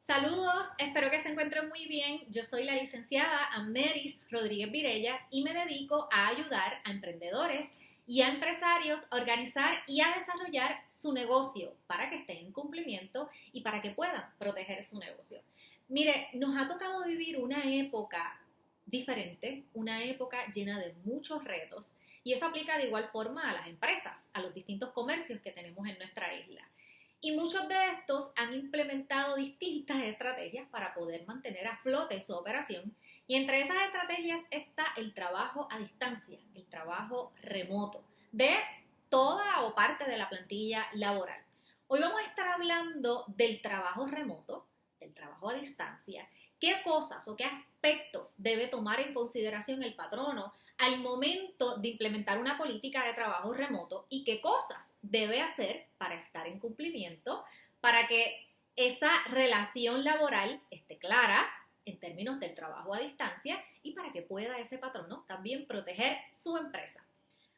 Saludos, espero que se encuentren muy bien. Yo soy la licenciada Amneris Rodríguez Virella y me dedico a ayudar a emprendedores y a empresarios a organizar y a desarrollar su negocio para que esté en cumplimiento y para que puedan proteger su negocio. Mire, nos ha tocado vivir una época diferente, una época llena de muchos retos y eso aplica de igual forma a las empresas, a los distintos comercios que tenemos en nuestra isla. Y muchos de estos han implementado distintas estrategias para poder mantener a flote su operación. Y entre esas estrategias está el trabajo a distancia, el trabajo remoto de toda o parte de la plantilla laboral. Hoy vamos a estar hablando del trabajo remoto, del trabajo a distancia, qué cosas o qué aspectos debe tomar en consideración el patrono al momento de implementar una política de trabajo remoto y qué cosas debe hacer para estar en cumplimiento, para que esa relación laboral esté clara en términos del trabajo a distancia y para que pueda ese patrono también proteger su empresa.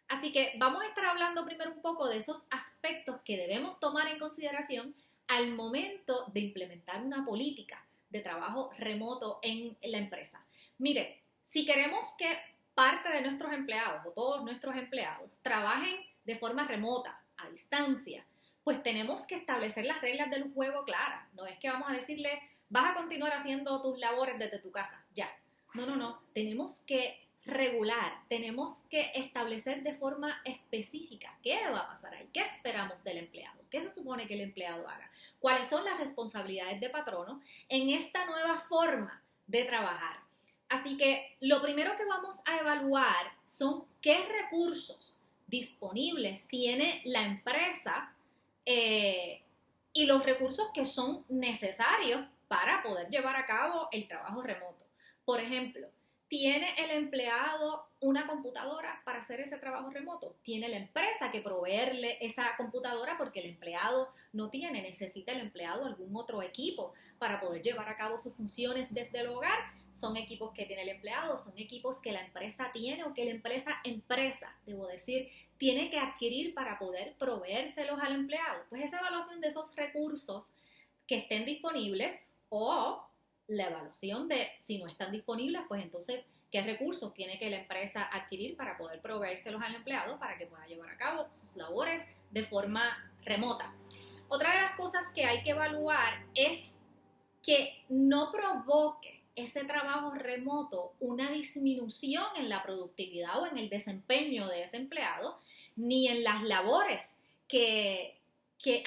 Así que vamos a estar hablando primero un poco de esos aspectos que debemos tomar en consideración al momento de implementar una política de trabajo remoto en la empresa. Mire, si queremos que parte de nuestros empleados o todos nuestros empleados trabajen de forma remota, a distancia, pues tenemos que establecer las reglas del juego claras. No es que vamos a decirle, vas a continuar haciendo tus labores desde tu casa, ya. No. Tenemos que regular, tenemos que establecer de forma específica qué va a pasar ahí, qué esperamos del empleado, qué se supone que el empleado haga, cuáles son las responsabilidades de patrono en esta nueva forma de trabajar. Así que lo primero que vamos a evaluar son qué recursos disponibles tiene la empresa y los recursos que son necesarios para poder llevar a cabo el trabajo remoto. Por ejemplo, ¿tiene el empleado una computadora para hacer ese trabajo remoto? ¿Tiene la empresa que proveerle esa computadora porque el empleado no tiene? ¿Necesita el empleado algún otro equipo para poder llevar a cabo sus funciones desde el hogar? ¿Son equipos que tiene el empleado? ¿Son equipos que la empresa tiene o que la empresa, debo decir, tiene que adquirir para poder proveérselos al empleado? Pues esa evaluación de esos recursos que estén disponibles o la evaluación de si no están disponibles, pues entonces qué recursos tiene que la empresa adquirir para poder proveérselos al empleado para que pueda llevar a cabo sus labores de forma remota. Otra de las cosas que hay que evaluar es que no provoque ese trabajo remoto una disminución en la productividad o en el desempeño de ese empleado, ni en las labores que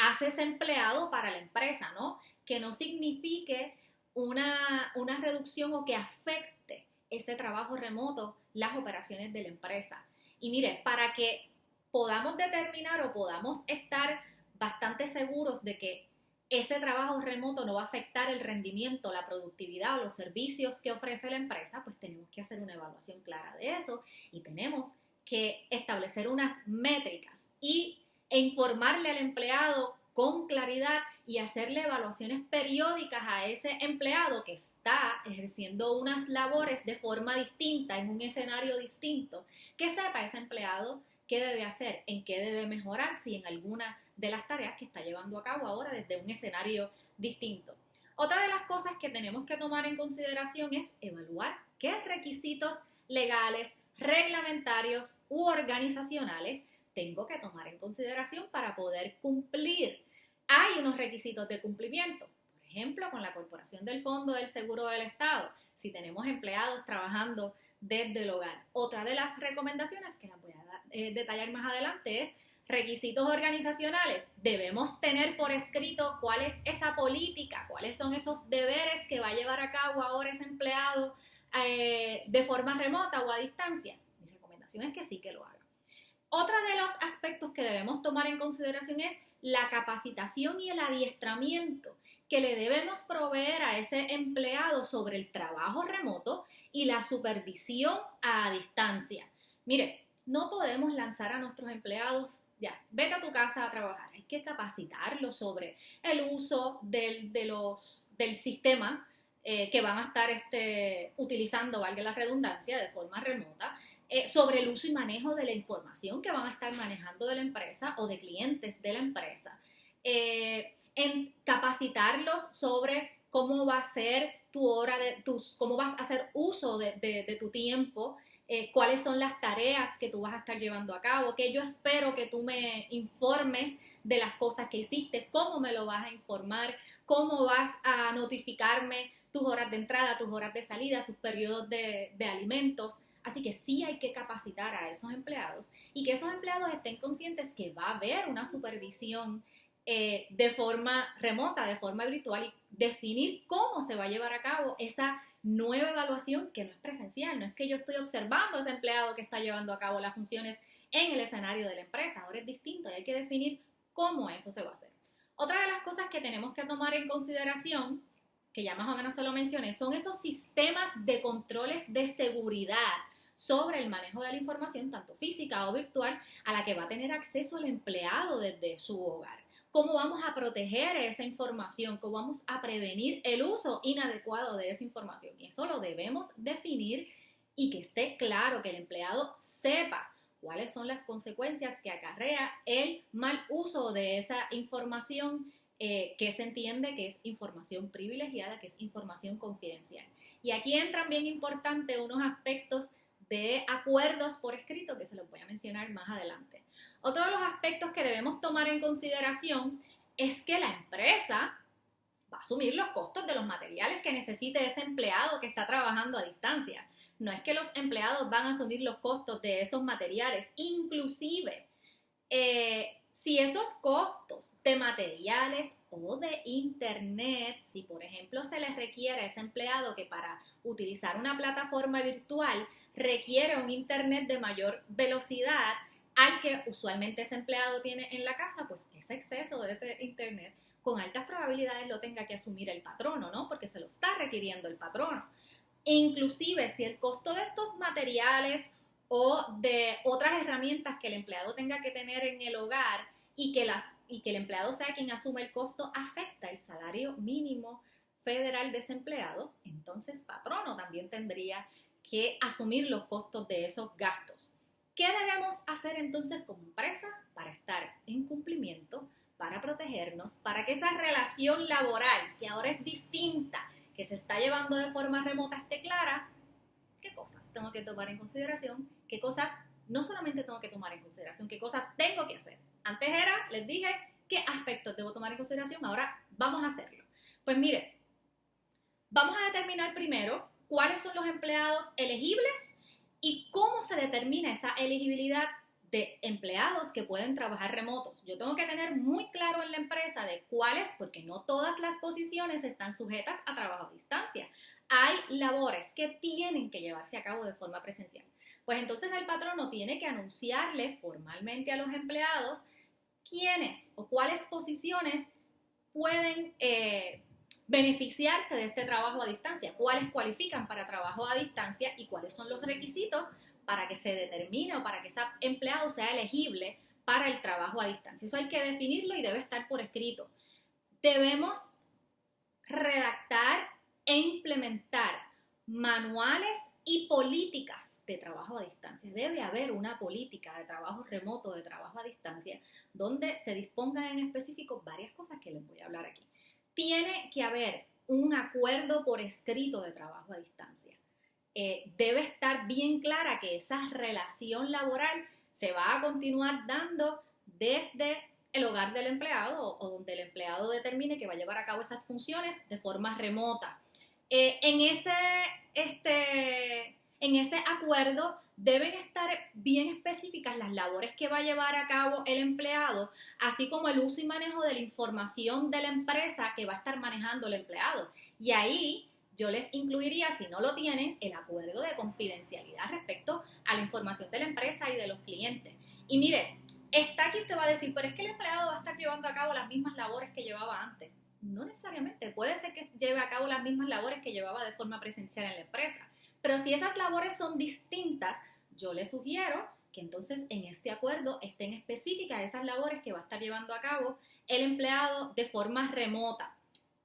hace ese empleado para la empresa, ¿no? Que no signifique una reducción o que afecte ese trabajo remoto las operaciones de la empresa. Y mire, para que podamos determinar o podamos estar bastante seguros de que ese trabajo remoto no va a afectar el rendimiento, la productividad o los servicios que ofrece la empresa, pues tenemos que hacer una evaluación clara de eso y tenemos que establecer unas métricas e informarle al empleado con claridad y hacerle evaluaciones periódicas a ese empleado que está ejerciendo unas labores de forma distinta, en un escenario distinto, que sepa ese empleado qué debe hacer, en qué debe mejorar, si en alguna de las tareas que está llevando a cabo ahora desde un escenario distinto. Otra de las cosas que tenemos que tomar en consideración es evaluar qué requisitos legales, reglamentarios u organizacionales tengo que tomar en consideración para poder cumplir. Hay unos requisitos de cumplimiento, por ejemplo, con la Corporación del Fondo del Seguro del Estado, si tenemos empleados trabajando desde el hogar. Otra de las recomendaciones que las voy a detallar más adelante es requisitos organizacionales. Debemos tener por escrito cuál es esa política, cuáles son esos deberes que va a llevar a cabo ahora ese empleado de forma remota o a distancia. Mi recomendación es que sí que lo haga. Otro de los aspectos que debemos tomar en consideración es la capacitación y el adiestramiento que le debemos proveer a ese empleado sobre el trabajo remoto y la supervisión a distancia. Mire, no podemos lanzar a nuestros empleados, ya, vete a tu casa a trabajar. Hay que capacitarlos sobre el uso del sistema que van a estar utilizando, valga la redundancia, de forma remota. Sobre el uso y manejo de la información que van a estar manejando de la empresa o de clientes de la empresa, en capacitarlos sobre cómo va a ser cómo vas a hacer uso de tu tiempo, cuáles son las tareas que tú vas a estar llevando a cabo, que yo espero que tú me informes de las cosas que hiciste, cómo me lo vas a informar, cómo vas a notificarme tus horas de entrada, tus horas de salida, tus periodos de alimentos. Así que sí hay que capacitar a esos empleados y que esos empleados estén conscientes que va a haber una supervisión de forma remota, de forma virtual, y definir cómo se va a llevar a cabo esa nueva evaluación que no es presencial. No es que yo estoy observando a ese empleado que está llevando a cabo las funciones en el escenario de la empresa. Ahora es distinto y hay que definir cómo eso se va a hacer. Otra de las cosas que tenemos que tomar en consideración, que ya más o menos se lo mencioné, son esos sistemas de controles de seguridad sobre el manejo de la información, tanto física o virtual, a la que va a tener acceso el empleado desde su hogar. ¿Cómo vamos a proteger esa información? ¿Cómo vamos a prevenir el uso inadecuado de esa información? Y eso lo debemos definir y que esté claro, que el empleado sepa cuáles son las consecuencias que acarrea el mal uso de esa información que se entiende que es información privilegiada, que es información confidencial. Y aquí entran bien importantes unos aspectos de acuerdos por escrito que se los voy a mencionar más adelante. Otro de los aspectos que debemos tomar en consideración es que la empresa va a asumir los costos de los materiales que necesite ese empleado que está trabajando a distancia. No es que los empleados van a asumir los costos de esos materiales, inclusive si esos costos de materiales o de internet, si por ejemplo se les requiere a ese empleado que para utilizar una plataforma virtual requiere un internet de mayor velocidad al que usualmente ese empleado tiene en la casa, pues ese exceso de ese internet con altas probabilidades lo tenga que asumir el patrono, ¿no? Porque se lo está requiriendo el patrono. E inclusive si el costo de estos materiales o de otras herramientas que el empleado tenga que tener en el hogar y que el empleado sea quien asume el costo, afecta el salario mínimo federal de ese empleado, entonces patrono también tendría que asumir los costos de esos gastos. ¿Qué debemos hacer entonces como empresa para estar en cumplimiento, para protegernos, para que esa relación laboral, que ahora es distinta, que se está llevando de forma remota, esté clara? ¿Qué cosas tengo que tomar en consideración? ¿Qué cosas no solamente tengo que tomar en consideración? ¿Qué cosas tengo que hacer? Antes les dije qué aspectos debo tomar en consideración, ahora vamos a hacerlo. Pues mire, vamos a determinar primero cuáles son los empleados elegibles y cómo se determina esa elegibilidad de empleados que pueden trabajar remotos. Yo tengo que tener muy claro en la empresa de cuáles, porque no todas las posiciones están sujetas a trabajo a distancia. Hay labores que tienen que llevarse a cabo de forma presencial. Pues entonces el patrono tiene que anunciarle formalmente a los empleados quiénes o cuáles posiciones pueden beneficiarse de este trabajo a distancia, cuáles cualifican para trabajo a distancia y cuáles son los requisitos para que se determine o para que ese empleado sea elegible para el trabajo a distancia. Eso hay que definirlo y debe estar por escrito. Debemos redactar e implementar manuales y políticas de trabajo a distancia. Debe haber una política de trabajo remoto, de trabajo a distancia, donde se dispongan en específico varias cosas que les voy a hablar aquí. Tiene que haber un acuerdo por escrito de trabajo a distancia. Debe estar bien clara que esa relación laboral se va a continuar dando desde el hogar del empleado o donde el empleado determine que va a llevar a cabo esas funciones de forma remota. En ese acuerdo deben estar bien específicas las labores que va a llevar a cabo el empleado, así como el uso y manejo de la información de la empresa que va a estar manejando el empleado. Y ahí yo les incluiría, si no lo tienen, el acuerdo de confidencialidad respecto a la información de la empresa y de los clientes. Y mire, está aquí, usted va a decir, pero es que el empleado va a estar llevando a cabo las mismas labores que llevaba antes. No necesariamente, puede ser que lleve a cabo las mismas labores que llevaba de forma presencial en la empresa. Pero si esas labores son distintas, yo le sugiero que entonces en este acuerdo estén específicas esas labores que va a estar llevando a cabo el empleado de forma remota.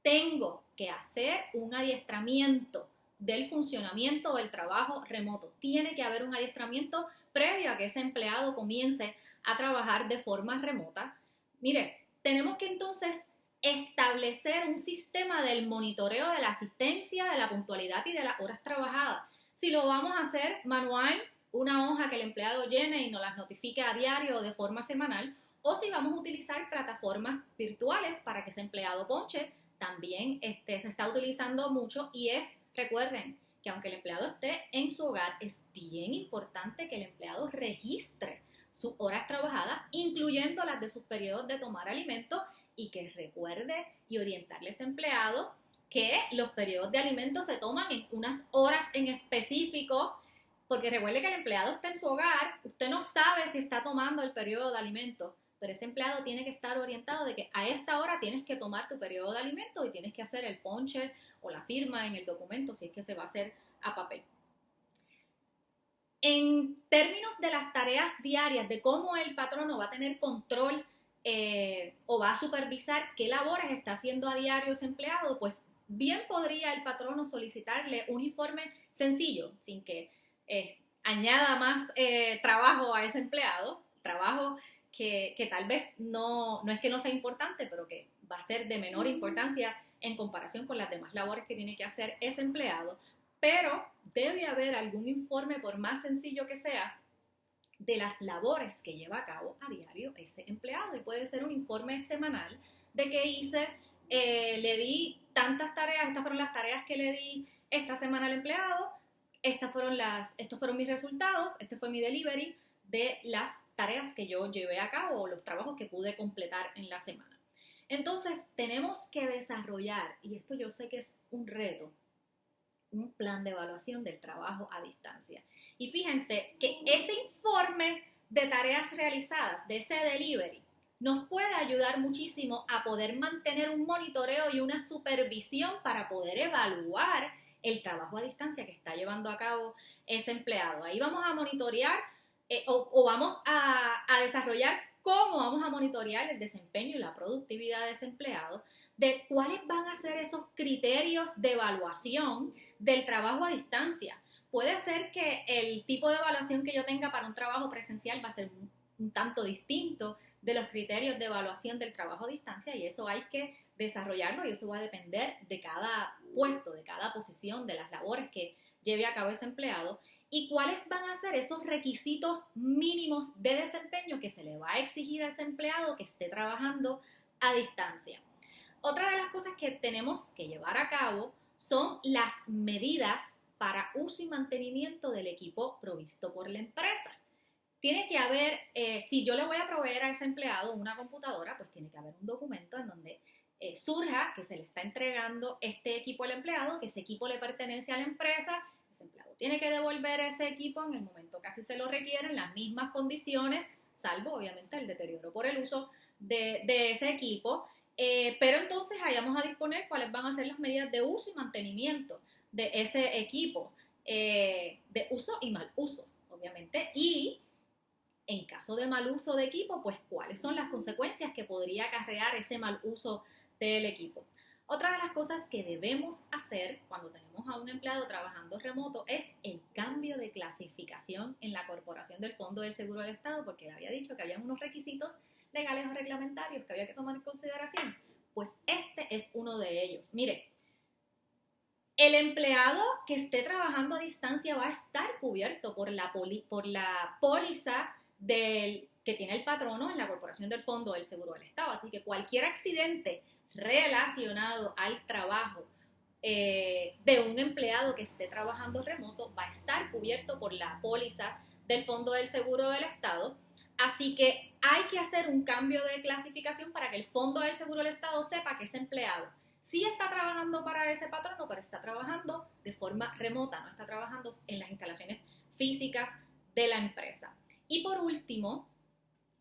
Tengo que hacer un adiestramiento del funcionamiento del trabajo remoto. Tiene que haber un adiestramiento previo a que ese empleado comience a trabajar de forma remota. Mire, tenemos que entonces establecer un sistema del monitoreo de la asistencia, de la puntualidad y de las horas trabajadas. Si lo vamos a hacer manual, una hoja que el empleado llene y nos las notifique a diario o de forma semanal, o si vamos a utilizar plataformas virtuales para que ese empleado ponche, también se está utilizando mucho y recuerden, que aunque el empleado esté en su hogar, es bien importante que el empleado registre sus horas trabajadas, incluyendo las de sus periodos de tomar alimento, y que recuerde y orientarle a ese empleado que los periodos de alimento se toman en unas horas en específico, porque recuerde que el empleado está en su hogar, usted no sabe si está tomando el periodo de alimento, pero ese empleado tiene que estar orientado de que a esta hora tienes que tomar tu periodo de alimento y tienes que hacer el ponche o la firma en el documento si es que se va a hacer a papel. En términos de las tareas diarias, de cómo el patrono va a tener control o va a supervisar qué labores está haciendo a diario ese empleado, pues bien podría el patrono solicitarle un informe sencillo, sin que añada más trabajo a ese empleado, trabajo que tal vez no es que no sea importante, pero que va a ser de menor importancia en comparación con las demás labores que tiene que hacer ese empleado, pero debe haber algún informe, por más sencillo que sea, de las labores que lleva a cabo a diario ese empleado, y puede ser un informe semanal de que hice, le di tantas tareas, estas fueron las tareas que le di esta semana al empleado, estos fueron mis resultados, este fue mi delivery de las tareas que yo llevé a cabo o los trabajos que pude completar en la semana. Entonces tenemos que desarrollar, y esto yo sé que es un reto, un plan de evaluación del trabajo a distancia. Y fíjense que ese informe de tareas realizadas, de ese delivery, nos puede ayudar muchísimo a poder mantener un monitoreo y una supervisión para poder evaluar el trabajo a distancia que está llevando a cabo ese empleado. Ahí vamos a monitorear o vamos a desarrollar cómo vamos a monitorear el desempeño y la productividad de ese empleado, de cuáles van a ser esos criterios de evaluación del trabajo a distancia. Puede ser que el tipo de evaluación que yo tenga para un trabajo presencial va a ser un tanto distinto de los criterios de evaluación del trabajo a distancia, y eso hay que desarrollarlo, y eso va a depender de cada puesto, de cada posición, de las labores que lleve a cabo ese empleado, y cuáles van a ser esos requisitos mínimos de desempeño que se le va a exigir a ese empleado que esté trabajando a distancia. Otra de las cosas que tenemos que llevar a cabo son las medidas para uso y mantenimiento del equipo provisto por la empresa. Tiene que haber, si yo le voy a proveer a ese empleado una computadora, pues tiene que haber un documento en donde surja que se le está entregando este equipo al empleado, que ese equipo le pertenece a la empresa, ese empleado tiene que devolver ese equipo en el momento que así se lo requiere, en las mismas condiciones, salvo obviamente el deterioro por el uso de ese equipo. Pero entonces ahí vamos a disponer cuáles van a ser las medidas de uso y mantenimiento de ese equipo, de uso y mal uso, obviamente, y en caso de mal uso de equipo, pues cuáles son las consecuencias que podría acarrear ese mal uso del equipo. Otra de las cosas que debemos hacer cuando tenemos a un empleado trabajando remoto es el cambio de clasificación en la corporación del Fondo del Seguro del Estado, porque le había dicho que había unos requisitos legales o reglamentarios que había que tomar en consideración. Pues este es uno de ellos. Mire, el empleado que esté trabajando a distancia va a estar cubierto por la póliza que tiene el patrono en la corporación del Fondo del Seguro del Estado. Así que cualquier accidente relacionado al trabajo de un empleado que esté trabajando remoto va a estar cubierto por la póliza del Fondo del Seguro del Estado. Así que hay que hacer un cambio de clasificación para que el Fondo del Seguro del Estado sepa que ese empleado sí está trabajando para ese patrono, pero está trabajando de forma remota, no está trabajando en las instalaciones físicas de la empresa. Y por último,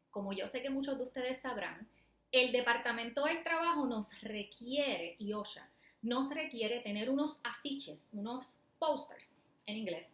como yo sé que muchos de ustedes sabrán, el Departamento del Trabajo nos requiere, y OSHA, nos requiere tener unos afiches, unos posters en inglés,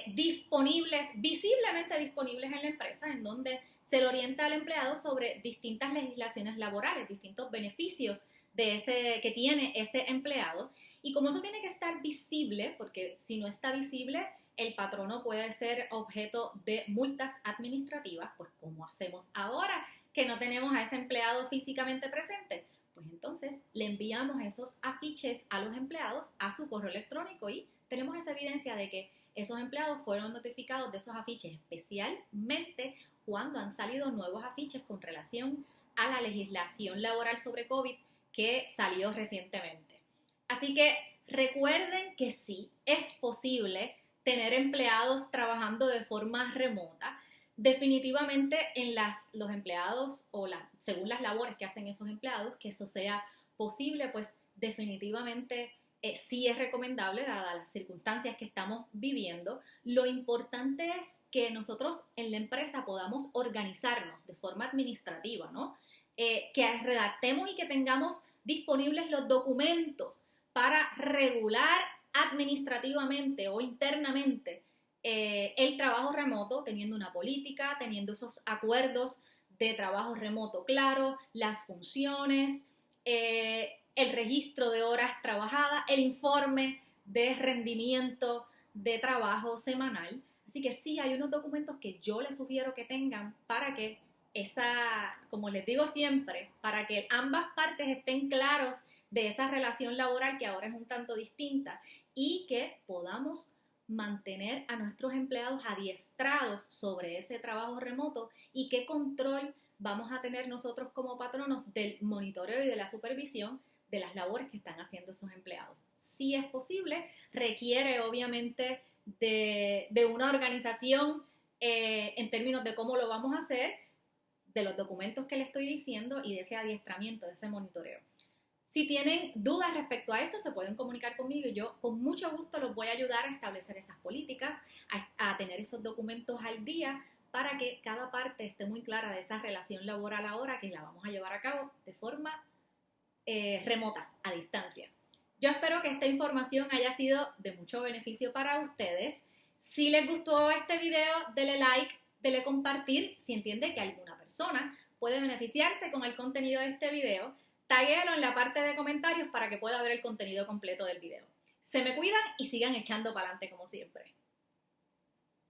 disponibles, visiblemente disponibles en la empresa, en donde se le orienta al empleado sobre distintas legislaciones laborales, distintos beneficios que tiene ese empleado. Y como eso tiene que estar visible, porque si no está visible, el patrono puede ser objeto de multas administrativas, pues ¿cómo hacemos ahora que no tenemos a ese empleado físicamente presente? pues entonces le enviamos esos afiches a los empleados a su correo electrónico y tenemos esa evidencia de que esos empleados fueron notificados de esos afiches, especialmente cuando han salido nuevos afiches con relación a la legislación laboral sobre COVID que salió recientemente. Así que recuerden que sí, es posible tener empleados trabajando de forma remota. Definitivamente en los empleados o según las labores que hacen esos empleados, que eso sea posible, pues definitivamente sí es recomendable dadas las circunstancias que estamos viviendo. Lo importante es que nosotros en la empresa podamos organizarnos de forma administrativa, ¿no? Que redactemos y que tengamos disponibles los documentos para regular administrativamente o internamente el trabajo remoto, teniendo una política, teniendo esos acuerdos de trabajo remoto claro, las funciones, el registro de horas trabajadas, el informe de rendimiento de trabajo semanal. Así que sí, hay unos documentos que yo les sugiero que tengan para que como les digo siempre, para que ambas partes estén claros de esa relación laboral que ahora es un tanto distinta y que podamos mantener a nuestros empleados adiestrados sobre ese trabajo remoto y qué control vamos a tener nosotros como patronos del monitoreo y de la supervisión de las labores que están haciendo esos empleados. Si es posible, requiere obviamente de una organización en términos de cómo lo vamos a hacer, de los documentos que le estoy diciendo y de ese adiestramiento, de ese monitoreo. Si tienen dudas respecto a esto, se pueden comunicar conmigo y yo con mucho gusto los voy a ayudar a establecer esas políticas, a tener esos documentos al día para que cada parte esté muy clara de esa relación laboral ahora que la vamos a llevar a cabo de forma remota, a distancia. Yo espero que esta información haya sido de mucho beneficio para ustedes. Si les gustó este video, denle like, denle compartir. Si entiende que alguna persona puede beneficiarse con el contenido de este video, taguéalo en la parte de comentarios para que pueda ver el contenido completo del video. Se me cuidan y sigan echando para adelante como siempre.